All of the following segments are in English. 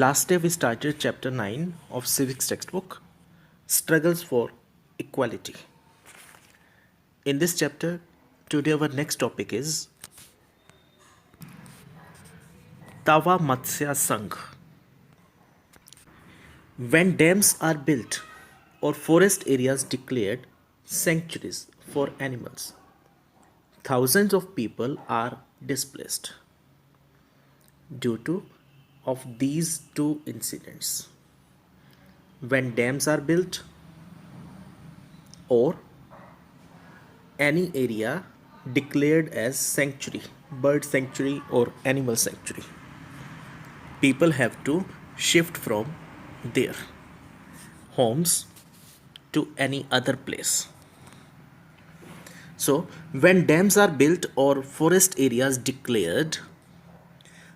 Last day we started chapter 9 of civics textbook, struggles for equality. In this chapter, today our next topic is Tawa Matsya Sangh. When dams are built or forest areas declared sanctuaries for animals, thousands of people are displaced due to of these two incidents. When dams are built or any area declared as sanctuary, bird sanctuary or animal sanctuary, people have to shift from their homes to any other place. So when dams are built or forest areas declared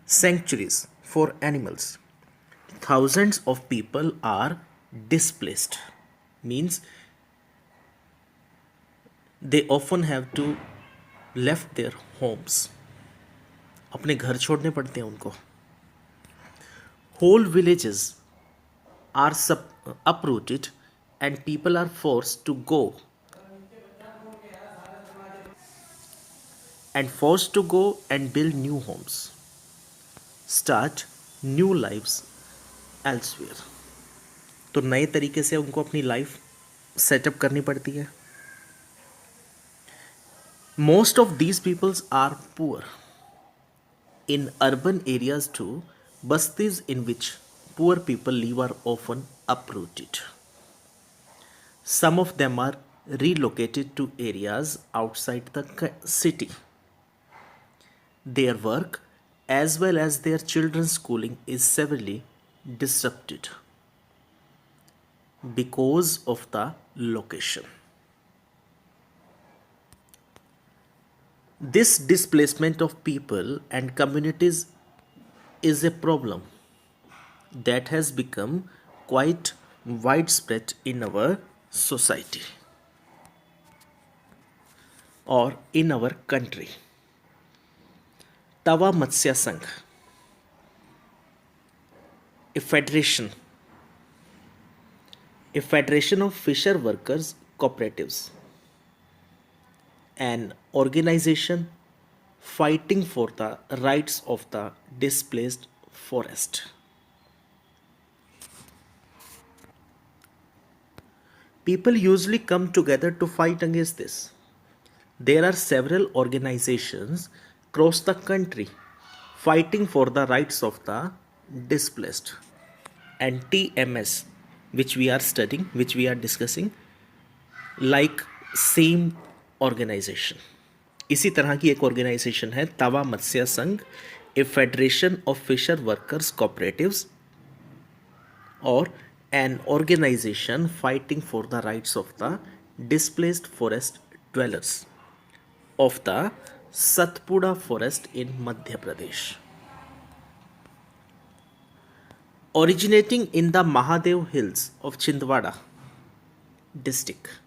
sanctuaries for animals, thousands of people are displaced. Means they often have to left their homes. अपने घर छोड़ने पड़ते हैं उनको. Whole villages are uprooted and people are forced to go and build new homes, start new lives elsewhere. तो नए तरीके से उनको अपनी लाइफ सेटअप करनी पड़ती है. Most of these peoples are poor. In urban areas too, bastis in which poor people live are often uprooted. Some of them are relocated to areas outside the city. Their work as well as their children's schooling is severely disrupted because of the location. This displacement of people and communities is a problem that has become quite widespread in our society or in our country. Tawa Matsya Sangh, a federation of fisher workers cooperatives, an organization fighting for the rights of the displaced forest. People usually come together to fight against this. There are several organizations across the country fighting for the rights of the displaced. And TMS, which we are studying, which we are discussing, like same organization. इसी तरह की एक organisation है Tawa Matsya Sangh, a federation of fisher workers cooperatives, और an organization fighting for the rights of the displaced forest dwellers of the Satpura forest in Madhya Pradesh. Originating in the Mahadev Hills of Chindwara district,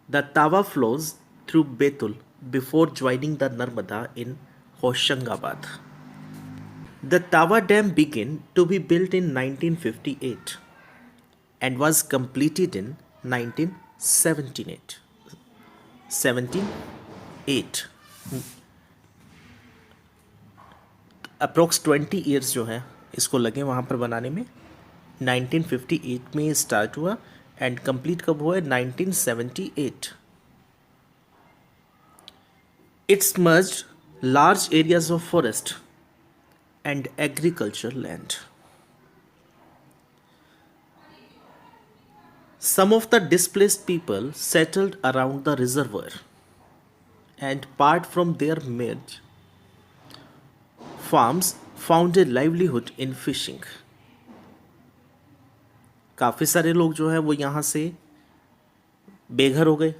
the Tawa flows through Betul before joining the Narmada in Hoshangabad. The Tawa Dam began to be built in 1958 and was completed in 1978. Approx 20 years जो है इसको लगे वहाँ पर बनाने में. 1958 में start हुआ एंड कंप्लीट कब हुआ है? 1978. It's merged large areas of forest and agriculture land. Some of the displaced people settled around the reservoir and part from their merged farms found a livelihood in fishing. काफ़ी सारे लोग जो है वो यहाँ से बेघर हो गए,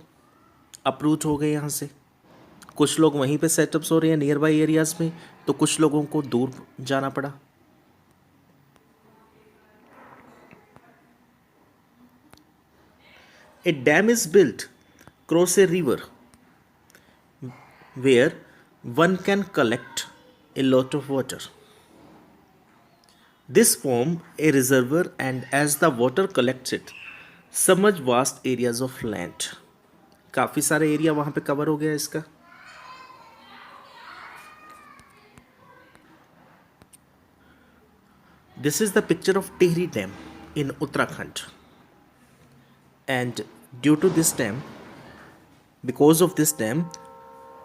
अप्रूट हो गए यहाँ से. कुछ लोग वहीं पे सेटअप्स हो रहे हैं नियर बाई एरियाज़ में, तो कुछ लोगों को दूर जाना पड़ा. A dam is built across a river where one can collect a lot of water. This form a reservoir and as the water collects it, submerge vast areas of land. काफी सारे एरिया वहां पे cover हो गया इसका. This is the picture of Tehri Dam in Uttarakhand. And due to this dam, because of this dam,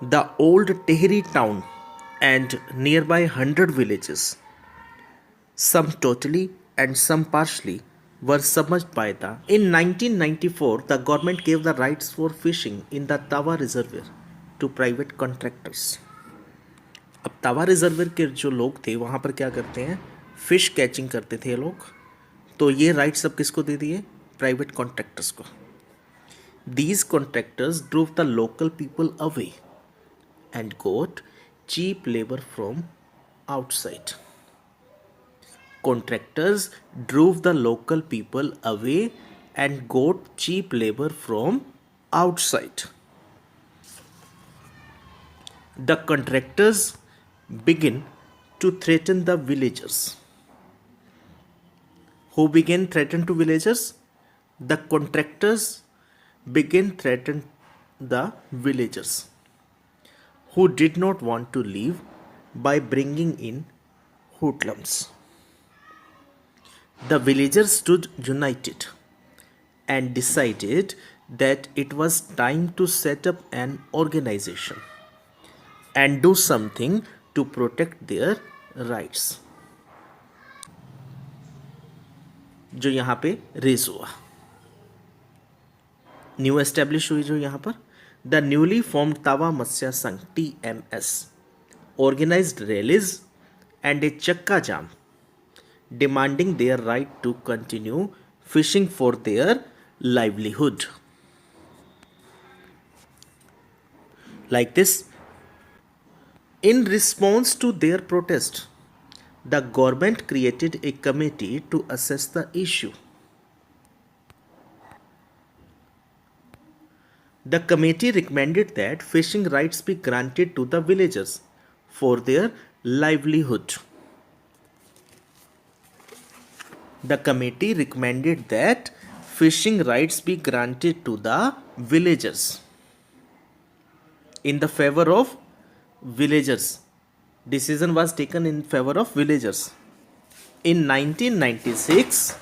the old Tehri town and nearby 100 villages, some totally and some partially, were submerged by the. In 1994, the government gave the rights for fishing in the Tawa Reservoir to private contractors. अब तावा reservoir के जो लोग थे वहाँ पर क्या करते हैं, फिश कैचिंग करते थे ये लोग, तो ये राइट्स अब किसको दे दिए, प्राइवेट कॉन्ट्रैक्टर्स को. These contractors drove the local people away and got cheap labour from outside. Contractors drove the local people away and got cheap labor from outside. The contractors began to threaten the villagers. Who began threaten to villagers? The contractors began threaten the villagers who did not want to leave by bringing in hoodlums. The villagers stood united and decided that it was time to set up an organization and do something to protect their rights. जो यहाँ पे raise हुआ, new establish हुई जो यहाँ पर, the newly formed तावा मत्स्य संघ TMS organized rallies and a चक्का जाम demanding their right to continue fishing for their livelihood. Like this, in response to their protest, the government created a committee to assess the issue. The committee recommended that fishing rights be granted to the villagers for their livelihood. The committee recommended that fishing rights be granted to the villagers in the favor of villagers. Decision was taken in favor of villagers. In 1996,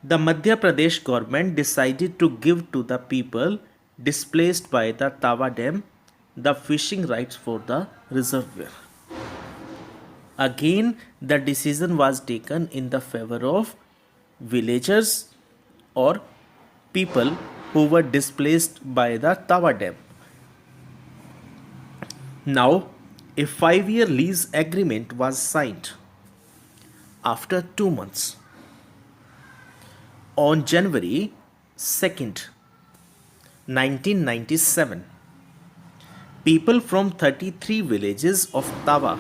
the Madhya Pradesh government decided to give to the people displaced by the Tawa Dam the fishing rights for the reservoir. Again, the decision was taken in the favor of villagers or people who were displaced by the Tawa Dam. Now, a 5-year lease agreement was signed. After 2 months, on January 2nd, 1997, people from 33 villages of Tawa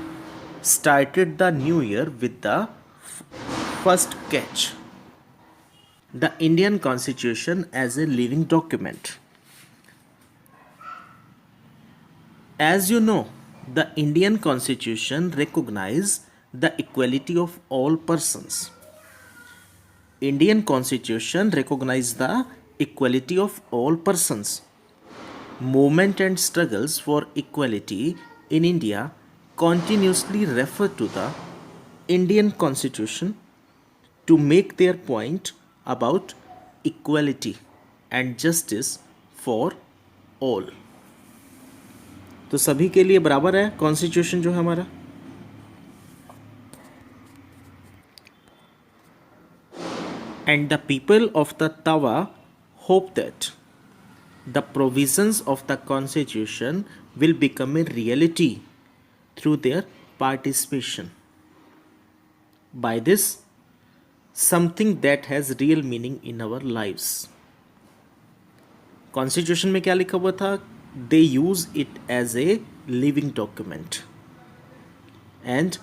started the new year with the first catch. The Indian Constitution as a living document. As you know, the Indian Constitution recognizes the equality of all persons. Indian Constitution recognizes the equality of all persons. Movement and struggles for equality in India continuously refer to the Indian Constitution to make their point about equality and justice for all. तो सभी के लिए बराबर है constitution जो है हमारा. And the people of the Tawa hope that the provisions of the Constitution will become a reality through their participation. By this, something that has real meaning in our lives. Constitution में क्या लिखा हुआ था? They use it as a living document and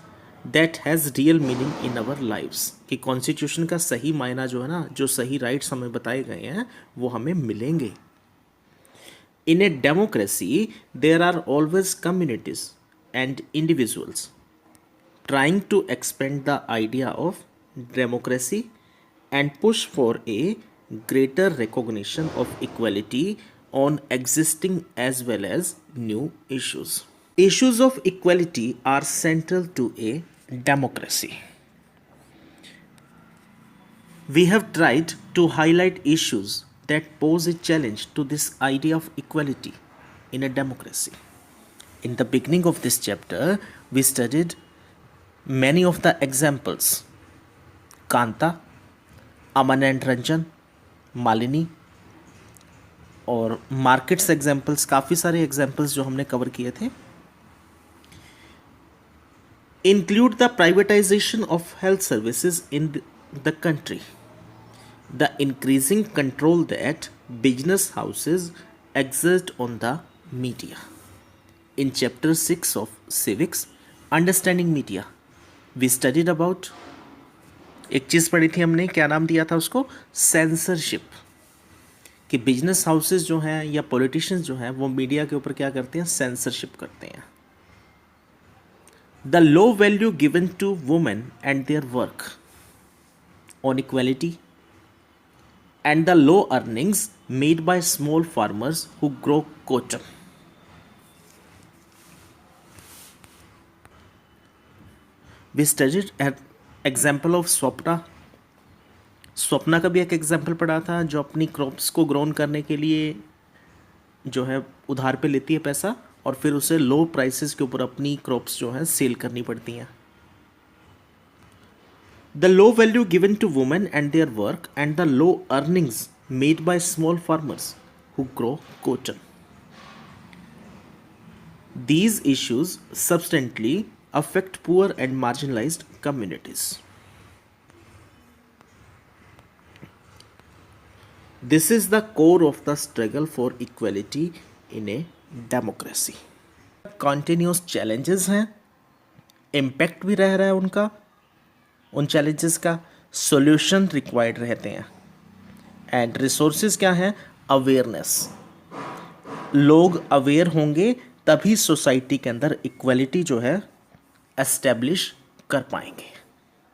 that has real meaning in our lives. कि constitution का सही मायना जो है ना, जो सही राइट्स हमें बताए गए हैं वो हमें मिलेंगे. In a democracy, there are always communities and individuals, trying to expand the idea of democracy and push for a greater recognition of equality on existing as well as new issues. Issues of equality are central to a democracy. We have tried to highlight issues that pose a challenge to this idea of equality in a democracy. In the beginning of this chapter, we studied many of the examples: Kanta, Aman and Ranjan, Malini, और markets examples, काफ़ी सारे examples जो हमने cover किए थे. Include the privatisation of health services in the country, the increasing control that business houses exert on the media. In chapter 6 of civics, understanding media, we studied about, एक चीज़ पढ़ी थी हमने, क्या नाम दिया था उसको, सेंसरशिप, कि बिजनेस हाउसेज जो हैं या पॉलिटिशियंस जो हैं वो मीडिया के ऊपर क्या करते हैं, सेंसरशिप करते हैं. The low value given to women and their work on equality, and the low earnings made by small farmers who grow cotton. We studied an example of Swapna. Swapna का भी एक एग्जाम्पल पढ़ा था, जो अपनी क्रॉप्स को ग्रोन करने के लिए जो है उधार पे लेती है पैसा, और फिर उसे लो प्राइसेस के ऊपर अपनी क्रॉप्स जो है सेल करनी पड़ती हैं. The low value given to women and their work and the low earnings made by small farmers who grow cotton. These issues substantially affect poor and marginalized communities. This is the core of the struggle for equality in a democracy. Continuous challenges हैं, impact भी रह रहा है उनका, उन challenges का solution required रहते हैं. एंड रिसोर्सेज क्या हैं, अवेयरनेस. लोग अवेयर होंगे तभी सोसाइटी के अंदर इक्वलिटी जो है एस्टेब्लिश कर पाएंगे.